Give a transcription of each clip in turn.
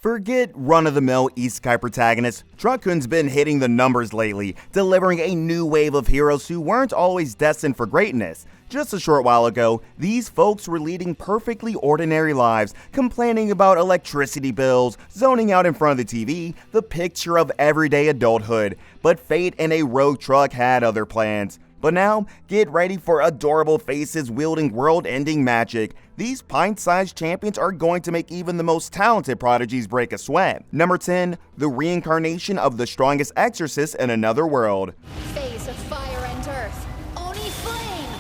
Forget run-of-the-mill isekai protagonists, Truck-kun's been hitting the numbers lately, delivering a new wave of heroes who weren't always destined for greatness. Just a short while ago, these folks were leading perfectly ordinary lives, complaining about electricity bills, zoning out in front of the TV, the picture of everyday adulthood. But fate and a rogue truck had other plans. But now, get ready for adorable faces wielding world-ending magic. These pint-sized champions are going to make even the most talented prodigies break a sweat. Number 10, the reincarnation of the strongest exorcist in another world. Phase of fire and earth, Oni flame!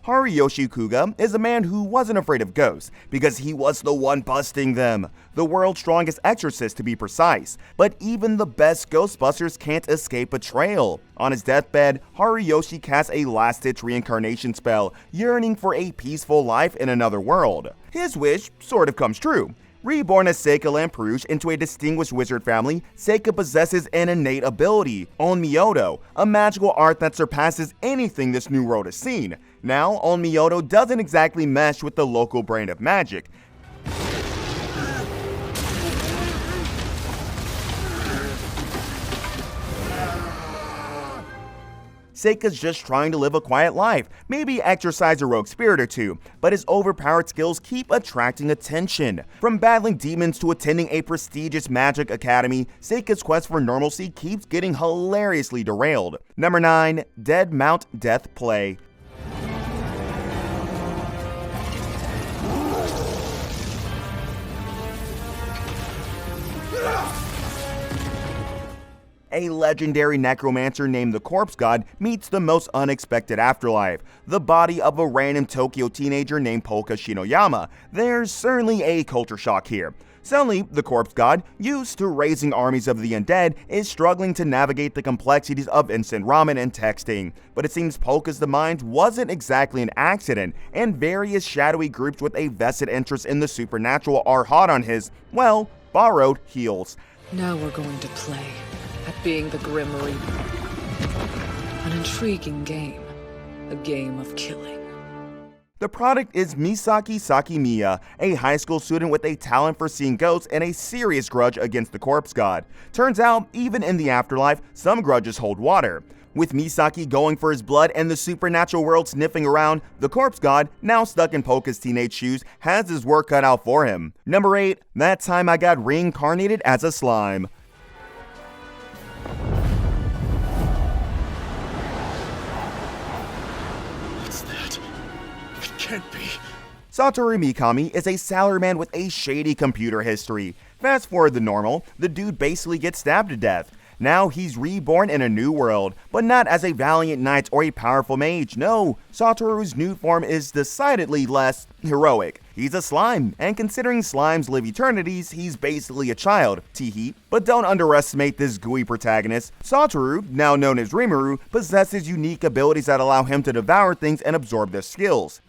Haruyoshi Kuga is a man who wasn't afraid of ghosts, because he was the one busting them. The world's strongest exorcist to be precise, but even the best ghostbusters can't escape betrayal. On his deathbed, Haruyoshi casts a last-ditch reincarnation spell, yearning for a peaceful life in another world. His wish sort of comes true. Reborn as Seika Lamperouge into a distinguished wizard family, Seika possesses an innate ability, Onmyoto, a magical art that surpasses anything this new world has seen. Now, Onmyoto doesn't exactly mesh with the local brand of magic. Seika's just trying to live a quiet life, maybe exercise a rogue spirit or two, but his overpowered skills keep attracting attention. From battling demons to attending a prestigious magic academy, Seika's quest for normalcy keeps getting hilariously derailed. Number 9, Dead Mount Death Play. A legendary necromancer named the Corpse God meets the most unexpected afterlife, the body of a random Tokyo teenager named Polka Shinoyama. There's certainly a culture shock here. Suddenly, the Corpse God, used to raising armies of the undead, is struggling to navigate the complexities of instant ramen and texting. But it seems Polka's demise wasn't exactly an accident, and various shadowy groups with a vested interest in the supernatural are hot on his, well, borrowed heels. Now we're going to play at being the Grim Reaper. An intriguing game. A game of killing. The product is Misaki Sakimiya, a high school student with a talent for seeing ghosts and a serious grudge against the Corpse God. Turns out, even in the afterlife, some grudges hold water. With Misaki going for his blood and the supernatural world sniffing around, the Corpse God, now stuck in Polka's teenage shoes, has his work cut out for him. Number 8, That Time I Got Reincarnated as a Slime. Can't be. Satoru Mikami is a salaryman with a shady computer history. Fast forward to normal, the dude basically gets stabbed to death. Now he's reborn in a new world, but not as a valiant knight or a powerful mage. No, Satoru's new form is decidedly less heroic. He's a slime, and considering slimes live eternities, he's basically a child. Teehee. But don't underestimate this gooey protagonist. Satoru, now known as Rimuru, possesses unique abilities that allow him to devour things and absorb their skills.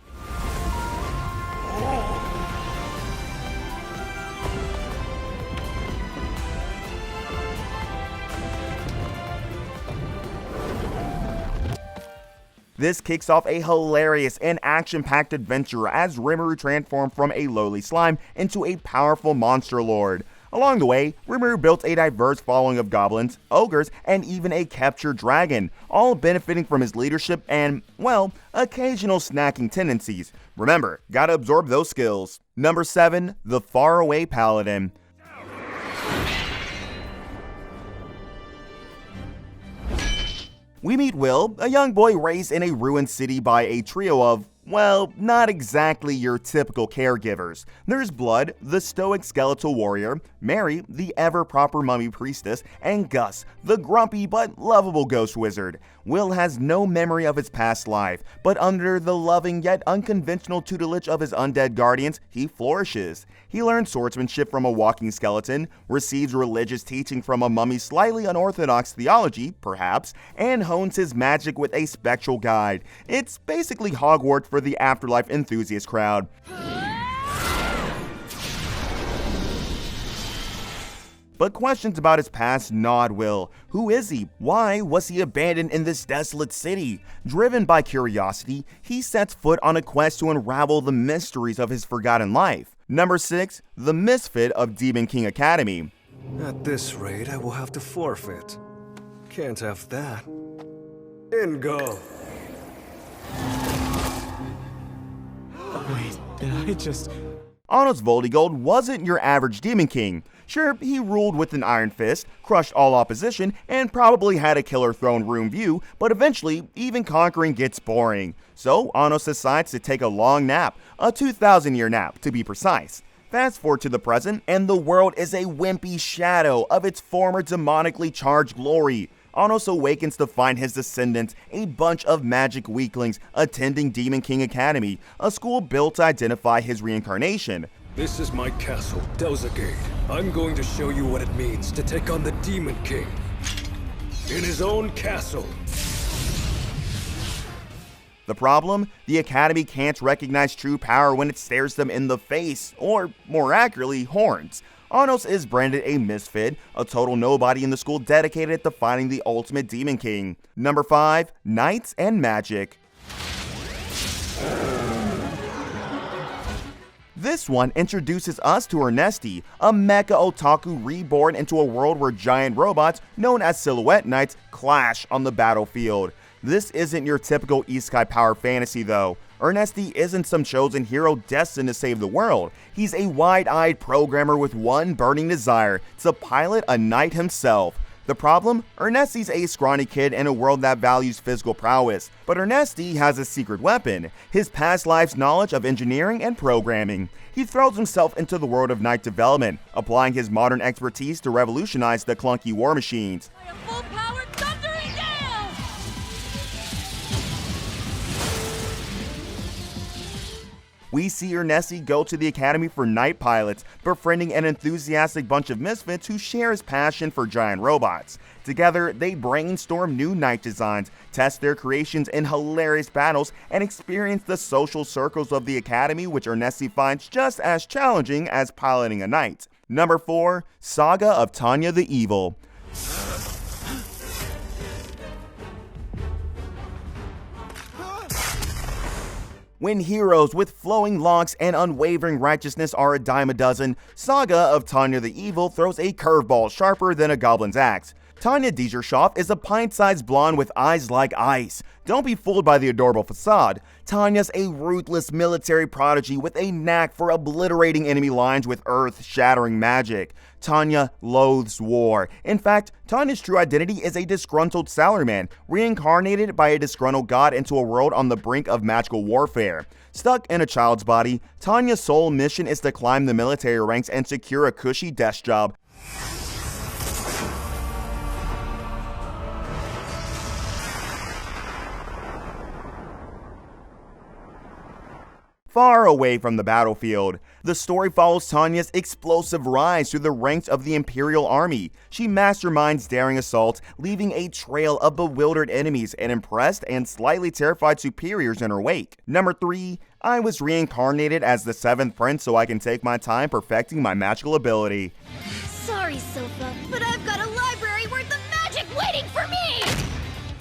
This kicks off a hilarious and action-packed adventure as Rimuru transforms from a lowly slime into a powerful monster lord. Along the way, Rimuru built a diverse following of goblins, ogres, and even a captured dragon, all benefiting from his leadership and, well, occasional snacking tendencies. Remember, gotta absorb those skills. Number 7, the Far Away Paladin. We meet Will, a young boy raised in a ruined city by a trio of, well, not exactly your typical caregivers. There's Blood, the stoic skeletal warrior, Mary, the ever-proper mummy priestess, and Gus, the grumpy but lovable ghost wizard. Will has no memory of his past life, but under the loving yet unconventional tutelage of his undead guardians, he flourishes. He learns swordsmanship from a walking skeleton, receives religious teaching from a mummy's slightly unorthodox theology, perhaps, and hones his magic with a spectral guide. It's basically Hogwarts for the afterlife enthusiast crowd. but questions about his past gnawed Will. Who is he? Why was he abandoned in this desolate city? Driven by curiosity, he sets foot on a quest to unravel the mysteries of his forgotten life. Number 6. The Misfit of Demon King Academy. At this rate, I will have to forfeit. Can't have that. In go. Wait, did I just... Anos Voldigold wasn't your average Demon King. Sure, he ruled with an iron fist, crushed all opposition, and probably had a killer throne room view, but eventually, even conquering gets boring. So, Anos decides to take a long nap, a 2,000-year nap to be precise. Fast forward to the present, and the world is a wimpy shadow of its former demonically charged glory. Anos awakens to find his descendants, a bunch of magic weaklings, attending Demon King Academy, a school built to identify his reincarnation. This is my castle, Delzagate. I'm going to show you what it means to take on the Demon King. In his own castle. The problem? The Academy can't recognize true power when it stares them in the face, or more accurately, horns. Anos is branded a misfit, a total nobody in the school dedicated to finding the ultimate Demon King. Number 5. Knights and Magic. This one introduces us to Ernesti, a mecha otaku reborn into a world where giant robots, known as Silhouette Knights, clash on the battlefield. This isn't your typical Isekai power fantasy though. Ernesti isn't some chosen hero destined to save the world. He's a wide-eyed programmer with one burning desire, to pilot a knight himself. The problem? Ernesti's a scrawny kid in a world that values physical prowess, but Ernesti has a secret weapon, his past life's knowledge of engineering and programming. He throws himself into the world of knight development, applying his modern expertise to revolutionize the clunky war machines. I am full-powered thundering gale! We see Ernesti go to the academy for night pilots, befriending an enthusiastic bunch of misfits who share his passion for giant robots. Together, they brainstorm new night designs, test their creations in hilarious battles, and experience the social circles of the academy, which Ernesti finds just as challenging as piloting a knight. Number 4. Saga of Tanya the Evil. When heroes with flowing locks and unwavering righteousness are a dime a dozen, Saga of Tanya the Evil throws a curveball sharper than a goblin's axe. Tanya Diegershoff is a pint-sized blonde with eyes like ice. Don't be fooled by the adorable facade. Tanya's a ruthless military prodigy with a knack for obliterating enemy lines with earth-shattering magic. Tanya loathes war. In fact, Tanya's true identity is a disgruntled salaryman, reincarnated by a disgruntled god into a world on the brink of magical warfare. Stuck in a child's body, Tanya's sole mission is to climb the military ranks and secure a cushy desk job. Far away from the battlefield, the story follows Tanya's explosive rise through the ranks of the Imperial Army. She masterminds daring assaults, leaving a trail of bewildered enemies and impressed and slightly terrified superiors in her wake. Number 3. I was reincarnated as the 7th prince so I can take my time perfecting my magical ability. Sorry, Sofa, but I've got a library worth of magic waiting for me!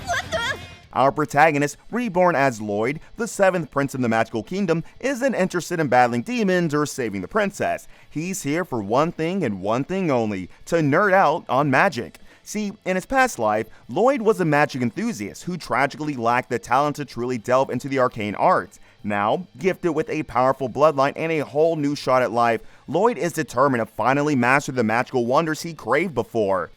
What the? Our protagonist, reborn as Lloyd, the 7th prince in the magical kingdom, isn't interested in battling demons or saving the princess. He's here for one thing and one thing only, to nerd out on magic. See, in his past life, Lloyd was a magic enthusiast who tragically lacked the talent to truly delve into the arcane arts. Now, gifted with a powerful bloodline and a whole new shot at life, Lloyd is determined to finally master the magical wonders he craved before.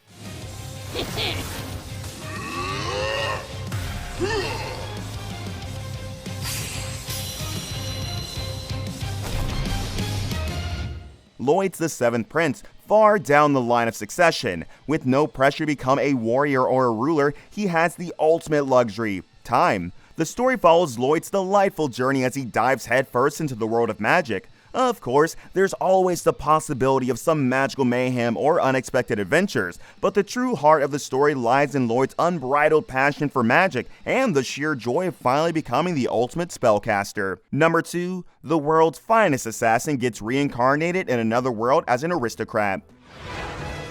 Lloyd's the 7th prince, far down the line of succession. With no pressure to become a warrior or a ruler, he has the ultimate luxury: time. The story follows Lloyd's delightful journey as he dives headfirst into the world of magic. Of course, there's always the possibility of some magical mayhem or unexpected adventures, but the true heart of the story lies in Lloyd's unbridled passion for magic and the sheer joy of finally becoming the ultimate spellcaster. Number 2. The world's finest assassin gets reincarnated in another world as an aristocrat.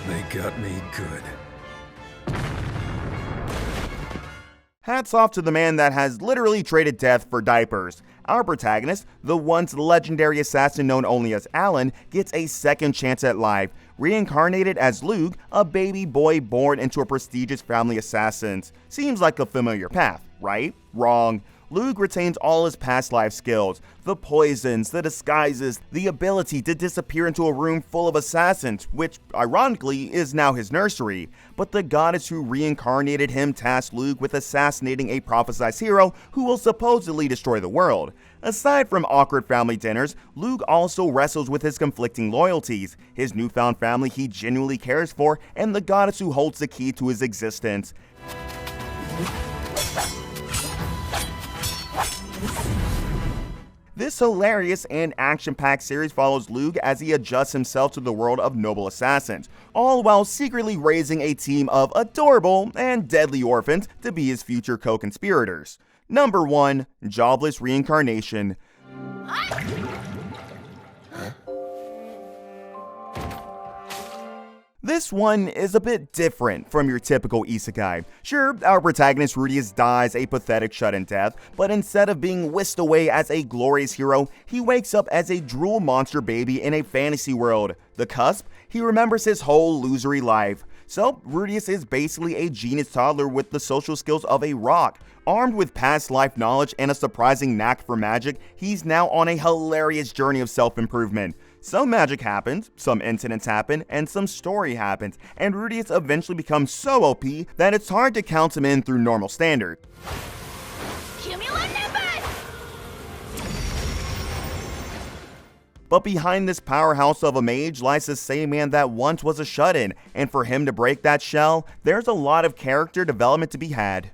They got me good. Hats off to the man that has literally traded death for diapers. Our protagonist, the once legendary assassin known only as Alan, gets a second chance at life, reincarnated as Luke, a baby boy born into a prestigious family of assassins. Seems like a familiar path, right? Wrong. Luke retains all his past life skills, the poisons, the disguises, the ability to disappear into a room full of assassins, which, ironically, is now his nursery. But the goddess who reincarnated him tasked Luke with assassinating a prophesized hero who will supposedly destroy the world. Aside from awkward family dinners, Luke also wrestles with his conflicting loyalties, his newfound family he genuinely cares for, and the goddess who holds the key to his existence. This hilarious and action-packed series follows Luke as he adjusts himself to the world of noble assassins, all while secretly raising a team of adorable and deadly orphans to be his future co-conspirators. Number 1. Jobless Reincarnation. This one is a bit different from your typical isekai. Sure, our protagonist Rudius dies a pathetic shut-in death, but instead of being whisked away as a glorious hero, he wakes up as a drool monster baby in a fantasy world. The cusp? He remembers his whole losery life. So, Rudius is basically a genius toddler with the social skills of a rock. Armed with past life knowledge and a surprising knack for magic, he's now on a hilarious journey of self-improvement. Some magic happens, some incidents happen, and some story happens, and Rudius eventually becomes so OP that it's hard to count him in through normal standard. But behind this powerhouse of a mage lies the same man that once was a shut-in, and for him to break that shell, there's a lot of character development to be had.